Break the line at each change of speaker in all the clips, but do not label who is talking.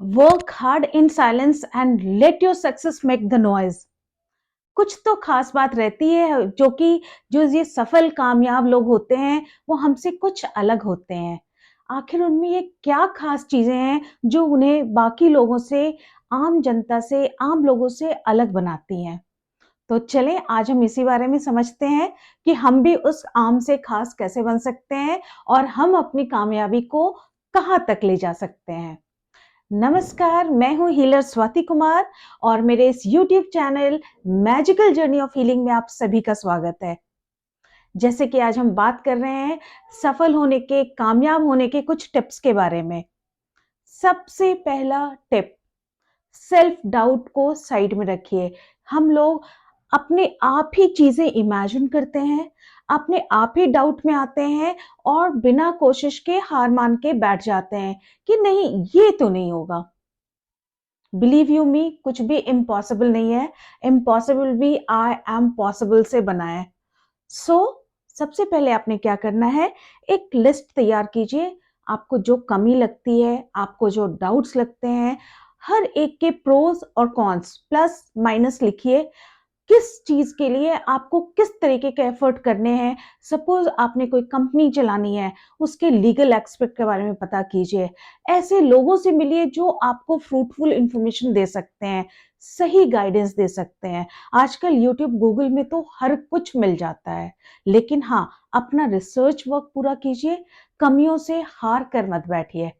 Work hard in silence and let your success make the noise. कुछ तो खास बात रहती है जो ये सफल कामयाब लोग होते हैं वो हमसे कुछ अलग होते हैं। आखिर उनमें ये क्या खास चीजें हैं जो उन्हें बाकी लोगों से, आम जनता से, आम लोगों से अलग बनाती हैं। तो चलें आज हम इसी बारे में समझते हैं कि हम भी उस आम से खास कैसे बन सकते हैं और हम अपनी कामयाबी को कहाँ तक ले जा सकते हैं। नमस्कार, मैं हूँ हीलर स्वाति कुमार और मेरे इस YouTube channel magical journey of healing में आप सभी का स्वागत है। जैसे कि आज हम बात कर रहे हैं सफल होने के, कामयाब होने के कुछ टिप्स के बारे में। सबसे पहला टिप, सेल्फ डाउट को साइड में रखिए। हम लोग अपने आप ही चीजें इमेजिन करते हैं, अपने आप ही डाउट में आते हैं और बिना कोशिश के हार मान के बैठ जाते हैं कि नहीं, ये तो नहीं होगा। बिलीव यू मी, कुछ भी इम्पॉसिबल नहीं है। इम्पॉसिबल भी आई एम पॉसिबल से बना है। सो सबसे पहले आपने क्या करना है, एक लिस्ट तैयार कीजिए। आपको जो कमी लगती है, आपको जो डाउट्स लगते हैं, हर एक के प्रोज और कॉन्स, प्लस माइनस लिखिए। किस चीज के लिए आपको किस तरीके के एफर्ट करने हैं। सपोज आपने कोई कंपनी चलानी है, उसके लीगल एस्पेक्ट के बारे में पता कीजिए। ऐसे लोगों से मिलिए जो आपको फ्रूटफुल इंफॉर्मेशन दे सकते हैं, सही गाइडेंस दे सकते हैं। आजकल यूट्यूब, गूगल में तो हर कुछ मिल जाता है, लेकिन हाँ, अपना रिसर्च वर्क पूरा कीजिए। कमियों से हार कर मत बैठिए।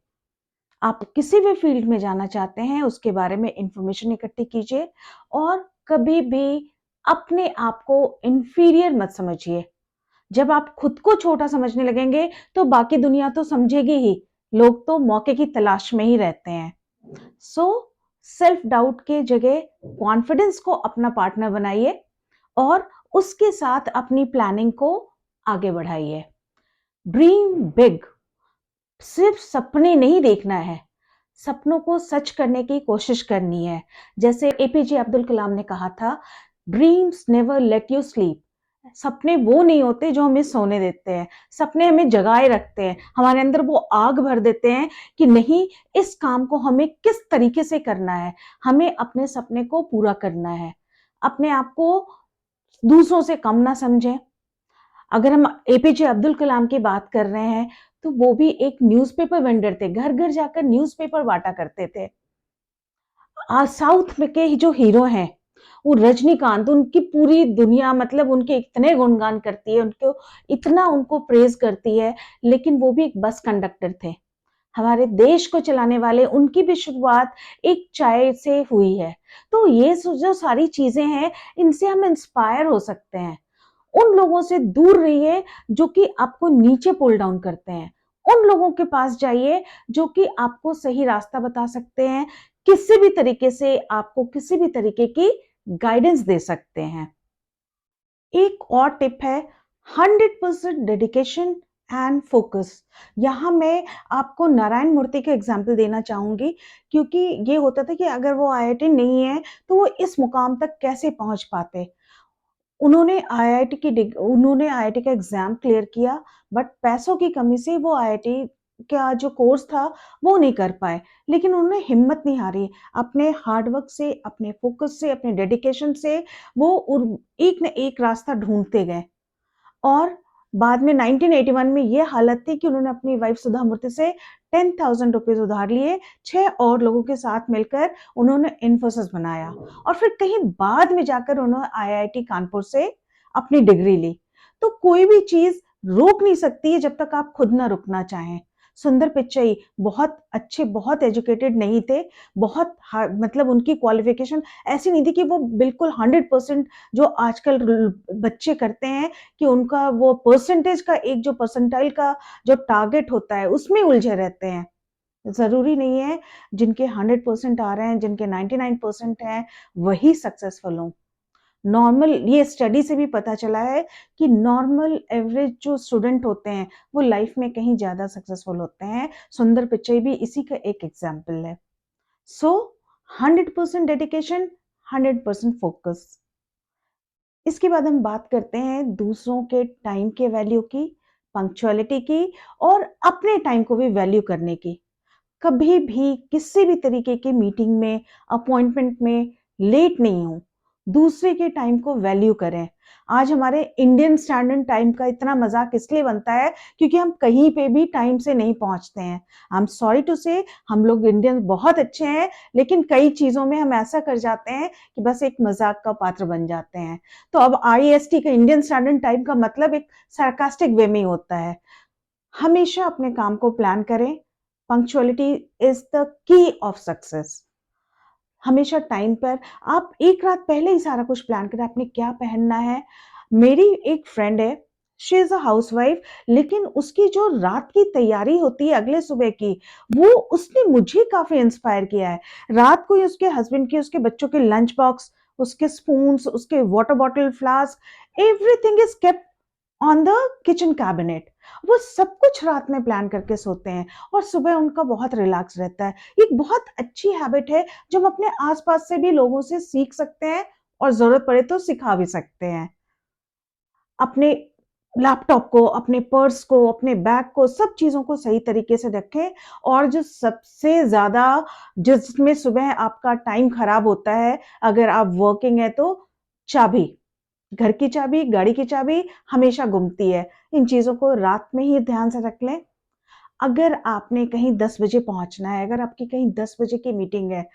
आप किसी भी फील्ड में जाना चाहते हैं उसके बारे में इंफॉर्मेशन इकट्ठी कीजिए और कभी भी अपने आप को इंफीरियर मत समझिए। जब आप खुद को छोटा समझने लगेंगे तो बाकी दुनिया तो समझेगी ही। लोग तो मौके की तलाश में ही रहते हैं। सो सेल्फ डाउट के जगह कॉन्फिडेंस को अपना पार्टनर बनाइए और उसके साथ अपनी प्लानिंग को आगे बढ़ाइए। Dream big. सिर्फ सपने नहीं देखना है, सपनों को सच करने की कोशिश करनी है। जैसे एपीजे अब्दुल कलाम ने कहा था, dreams never let you sleep. सपने वो नहीं होते जो हमें सोने देते हैं, सपने हमें जगाए रखते हैं, हमारे अंदर वो आग भर देते हैं कि नहीं, इस काम को हमें किस तरीके से करना है, हमें अपने सपने को पूरा करना है। अपने आप को दूसरों से कम ना समझें। अगर हम एपीजे अब्दुल कलाम की बात कर रहे हैं तो वो भी एक न्यूज़पेपर वेंडर थे, घर घर जाकर न्यूज़पेपर बांटा करते थे। साउथ में के जो हीरो हैं, वो रजनीकांत, उनकी पूरी दुनिया मतलब उनके इतने गुणगान करती है, उनको इतना उनको प्रेज करती है, लेकिन वो भी एक बस कंडक्टर थे। हमारे देश को चलाने वाले, उनकी भी शुरुआत एक चाय से हुई है। तो ये जो सारी चीजें हैं, इनसे हम इंस्पायर हो सकते हैं। उन लोगों से दूर रहिए जो कि आपको नीचे पुल डाउन करते हैं। उन लोगों के पास जाइए जो कि आपको सही रास्ता बता सकते हैं, किसी भी तरीके से आपको किसी भी तरीके की गाइडेंस दे सकते हैं। एक और टिप है, 100% डेडिकेशन एंड फोकस। यहाँ मैं आपको नारायण मूर्ति के एग्जाम्पल देना चाहूंगी, क्योंकि ये होता था कि अगर वो आईआईटी नहीं है तो वो इस मुकाम तक कैसे पहुंच पाते। उन्होंने आईआईटी का एग्जाम क्लियर किया, बट पैसों की कमी से वो आईआईटी का जो कोर्स था वो नहीं कर पाए। लेकिन उन्होंने हिम्मत नहीं हारी। अपने हार्डवर्क से, अपने फोकस से, अपने डेडिकेशन से वो एक न एक रास्ता ढूंढते गए। और बाद में 1981 में ये हालत थी कि उन्होंने अपनी वाइफ सुधा मूर्ति से 10,000 रुपीज उधार लिए। 6 और लोगों के साथ मिलकर उन्होंने इन्फोसिस बनाया और फिर कहीं बाद में जाकर उन्होंने आईआईटी कानपुर से अपनी डिग्री ली। तो कोई भी चीज रोक नहीं सकती है जब तक आप खुद ना रुकना चाहें। सुंदर पिच्चई बहुत अच्छे, बहुत एजुकेटेड नहीं थे, बहुत मतलब उनकी क्वालिफिकेशन ऐसी नहीं थी कि वो बिल्कुल 100% जो आजकल बच्चे करते हैं कि उनका वो परसेंटेज का, एक जो परसेंटाइल का जो टारगेट होता है उसमें उलझे रहते हैं। जरूरी नहीं है जिनके 100% आ रहे हैं, जिनके 99% हैं, वही सक्सेसफुल हों। नॉर्मल, ये स्टडी से भी पता चला है कि नॉर्मल एवरेज जो स्टूडेंट होते हैं वो लाइफ में कहीं ज्यादा सक्सेसफुल होते हैं। सुंदर पिचाई भी इसी का एक एग्जाम्पल है। सो 100% डेडिकेशन, 100% फोकस। इसके बाद हम बात करते हैं दूसरों के टाइम के वैल्यू की, पंक्चुअलिटी की और अपने टाइम को भी वैल्यू करने की। कभी भी किसी भी तरीके की मीटिंग में, अपॉइंटमेंट में लेट नहीं हों। दूसरे के टाइम को वैल्यू करें। आज हमारे इंडियन स्टैंडर्ड टाइम का इतना मज़ाक इसलिए बनता है क्योंकि हम कहीं पे भी टाइम से नहीं पहुँचते हैं। आई एम सॉरी टू से, हम लोग इंडियन बहुत अच्छे हैं, लेकिन कई चीज़ों में हम ऐसा कर जाते हैं कि बस एक मज़ाक का पात्र बन जाते हैं। तो अब आईएसटी का, इंडियन स्टैंडर्ड टाइम का मतलब एक सार्कास्टिक वे में होता है। हमेशा अपने काम को प्लान करें। Punctuality is the key of success. हमेशा टाइम पर, आप एक रात पहले ही सारा कुछ प्लान करें, आपने क्या पहनना है। मेरी एक फ्रेंड है, शी इज़ अ हाउसवाइफ, लेकिन उसकी जो रात की तैयारी होती है अगले सुबह की, वो उसने मुझे काफ़ी इंस्पायर किया है। रात को ही उसके हस्बैंड के, उसके बच्चों के लंच बॉक्स, उसके स्पून्स, उसके water bottle, flask, everything is kept on the kitchen cabinet. वो सब कुछ रात में प्लान करके सोते हैं और सुबह उनका बहुत रिलैक्स रहता है। एक बहुत अच्छी हैबिट है जो हम अपने आस-पास से भी लोगों से सीख सकते हैं और ज़रूरत पड़े तो सिखा भी सकते हैं। अपने लैपटॉप को, अपने पर्स को, अपने बैग को, सब चीज़ों को सही तरीके से रखें। और जो सबसे ज़्यादा जिसमें सुबह आपका टाइम खराब होता है, अगर आप वर्किंग हैं तो चाबी। घर की चाबी, गाड़ी की चाबी हमेशा गुमती है। इन चीज़ों को रात में ही ध्यान से रख लें। अगर आपने कहीं 10 बजे पहुँचना है, अगर आपकी कहीं 10 बजे की मीटिंग है,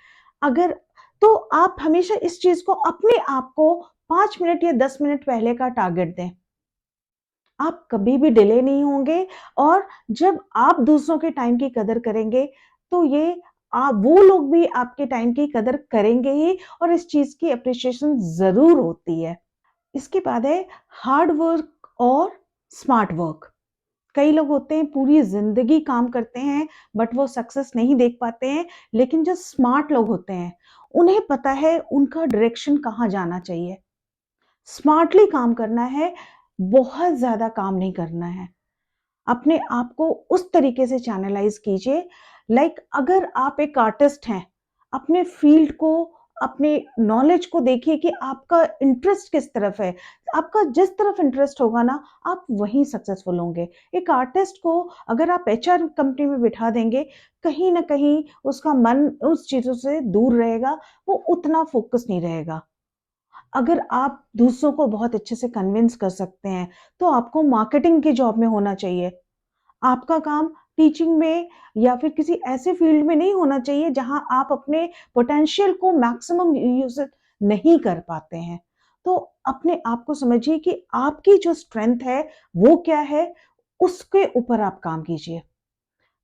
अगर तो आप हमेशा इस चीज़ को, अपने आप को 5 मिनट या 10 मिनट पहले का टारगेट दें। आप कभी भी डिले नहीं होंगे और जब आप दूसरों के टाइम की कदर करेंगे, तो ये आप, वो लोग भी आपके टाइम की कदर करेंगे ही और इस चीज़ की एप्रिसिएशन ज़रूर होती है। इसके बाद है हार्ड वर्क और स्मार्ट वर्क। कई लोग होते हैं पूरी ज़िंदगी काम करते हैं बट वो सक्सेस नहीं देख पाते हैं, लेकिन जो स्मार्ट लोग होते हैं, उन्हें पता है उनका डायरेक्शन कहाँ जाना चाहिए। स्मार्टली काम करना है, बहुत ज़्यादा काम नहीं करना है। अपने आप को उस तरीके से चैनलाइज़ कीजिए, लाइक अगर आप एक आर्टिस्ट हैं, अपने फ़ील्ड को, अपने नॉलेज को देखिए कि आपका इंटरेस्ट किस तरफ है। आपका जिस तरफ इंटरेस्ट होगा ना, आप वहीं सक्सेसफुल होंगे। एक आर्टिस्ट को अगर आप एचआर कंपनी में बिठा देंगे, कहीं न कहीं उसका मन उस चीज़ों से दूर रहेगा, वो उतना फ़ोकस नहीं रहेगा। अगर आप दूसरों को बहुत अच्छे से कन्विंस कर सकते हैं, तो आपको मार्केटिंग की जॉब में होना चाहिए। आपका काम टीचिंग में या फिर किसी ऐसे फील्ड में नहीं होना चाहिए जहां आप अपने पोटेंशियल को मैक्सिमम यूज नहीं कर पाते हैं। तो अपने आप को समझिए कि आपकी जो स्ट्रेंथ है वो क्या है, उसके ऊपर आप काम कीजिए।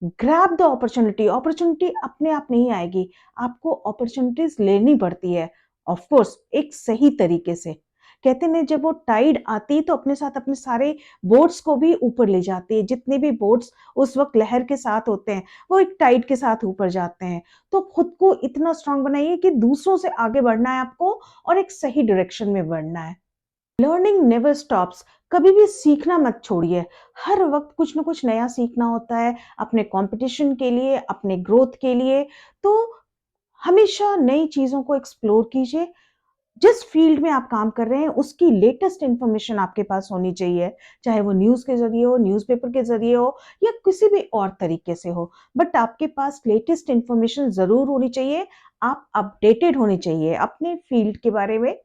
Grab the opportunity. अपॉर्चुनिटी अपने आप नहीं आएगी, आपको अपॉर्चुनिटीज लेनी पड़ती है, ऑफ कोर्स एक सही तरीके से। कहते हैं जब वो टाइड आती है तो अपने साथ अपने सारे बोट्स को भी ऊपर ले जाती है। जितने भी बोट्स उस वक्त लहर के साथ होते हैं, वो एक टाइड के साथ ऊपर जाते हैं। तो खुद को इतना स्ट्रांग बनाइए कि दूसरों से आगे बढ़ना है आपको और एक सही डायरेक्शन में बढ़ना है। Learning never stops. कभी भी सीखना मत छोड़िए। हर वक्त कुछ ना कुछ नया सीखना होता है, अपने कंपटीशन के लिए, अपने ग्रोथ के लिए। तो हमेशा नई चीज़ों को एक्सप्लोर कीजिए। जिस फील्ड में आप काम कर रहे हैं, उसकी लेटेस्ट इन्फॉर्मेशन आपके पास होनी चाहिए, चाहे वो न्यूज़ के ज़रिए हो, न्यूज़पेपर के ज़रिए हो या किसी भी और तरीके से हो। बट आपके पास लेटेस्ट इन्फॉर्मेशन ज़रूर होनी चाहिए, आप अपडेटेड होने चाहिए अपने फील्ड के बारे में।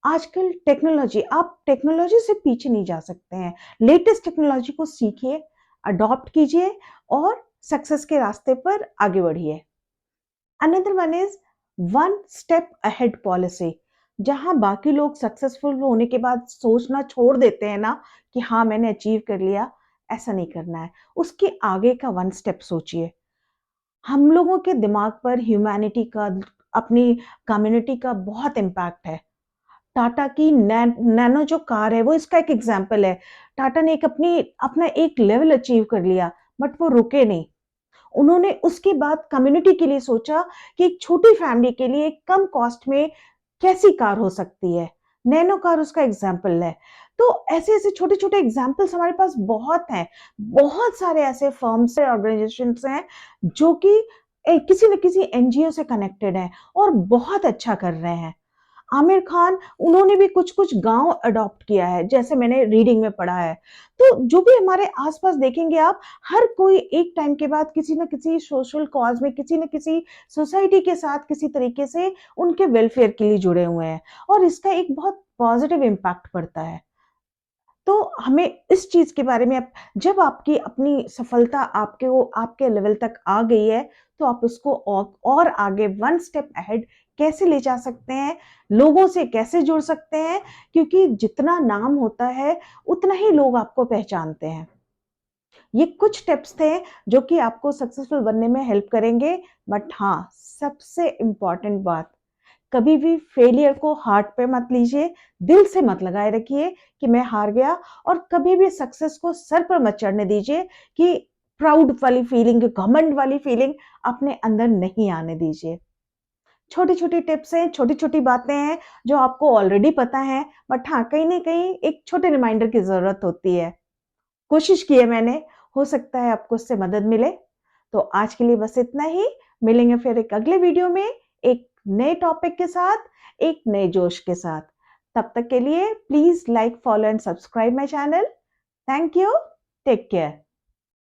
आजकल टेक्नोलॉजी, आप टेक्नोलॉजी से पीछे नहीं जा सकते हैं। लेटेस्ट टेक्नोलॉजी को सीखिए, अडॉप्ट कीजिए और सक्सेस के रास्ते पर आगे बढ़िए। Another one is one step ahead policy. जहां बाकी लोग सक्सेसफुल होने के बाद सोचना छोड़ देते हैं ना कि हाँ मैंने अचीव कर लिया, ऐसा नहीं करना है। उसके आगे का वन स्टेप सोचिए। हम लोगों के दिमाग पर ह्यूमैनिटी का, अपनी कम्युनिटी का बहुत इम्पैक्ट है। टाटा की नैनो जो कार है वो इसका एक एग्जाम्पल है। टाटा ने एक अपना एक लेवल अचीव कर लिया बट वो रुके नहीं। उन्होंने उसके बाद कम्युनिटी के लिए सोचा कि एक छोटी फैमिली के लिए कम कॉस्ट में कैसी कार हो सकती है। नैनो कार उसका एग्जाम्पल है। तो ऐसे ऐसे छोटे छोटे एग्जाम्पल्स हमारे पास बहुत हैं। बहुत सारे ऐसे फर्म्स और ऑर्गेनाइजेशन हैं जो कि किसी न किसी एनजीओ से कनेक्टेड हैं और बहुत अच्छा कर रहे हैं। आमिर खान, उन्होंने भी कुछ-कुछ गाँव अडॉप्ट किया है, जैसे मैंने रीडिंग में पढ़ा है। तो जो भी हमारे आस-पास देखेंगे आप, हर कोई एक टाइम के बाद किसी न किसी सोशल कॉज़ में, किसी न किसी सोसाइटी के साथ किसी तरीके से उनके वेलफेयर के लिए जुड़े हुए हैं और इसका एक बहुत पॉज़िटिव इम्पैक्ट पड़ता है। तो हमें इस चीज़ के बारे में जब आपकी अपनी सफलता आपके लेवल तक आ गई है, तो आप उसको और आगे 1 स्टेप अहेड कैसे ले जा सकते हैं, लोगों से कैसे जुड़ सकते हैं, क्योंकि जितना नाम होता है, उतना ही लोग आपको पहचानते हैं। ये कुछ टिप्स थे जो कि आपको सक्सेसफुल बनने में हेल्प करेंगे, बट हाँ, सबसे इम्पोर्टेंट बात, कभी भी फेलियर को हार्ट पे मत लीजिए, दिल से मत लगाए रखिए कि मैं हार गया और कभी भी सक्सेस को सर पर मत चढ़ने दीजिए कि प्राउड वाली फीलिंग, घमंड वाली फीलिंग अपने अंदर नहीं आने दीजिए। छोटी-छोटी टिप्स हैं, छोटी-छोटी बातें हैं जो आपको ऑलरेडी पता हैं, बट हाँ, कहीं न कहीं एक छोटे रिमाइंडर की ज़रूरत होती है। कोशिश की है मैंने, हो सकता है आपको उससे मदद मिले। तो आज के लिए बस इतना ही, मिलेंगे फिर एक अगले वीडियो में, एक नए टॉपिक के साथ, एक नए जोश के साथ। तब तक के लिए please like, follow and subscribe my channel. Thank you, take care.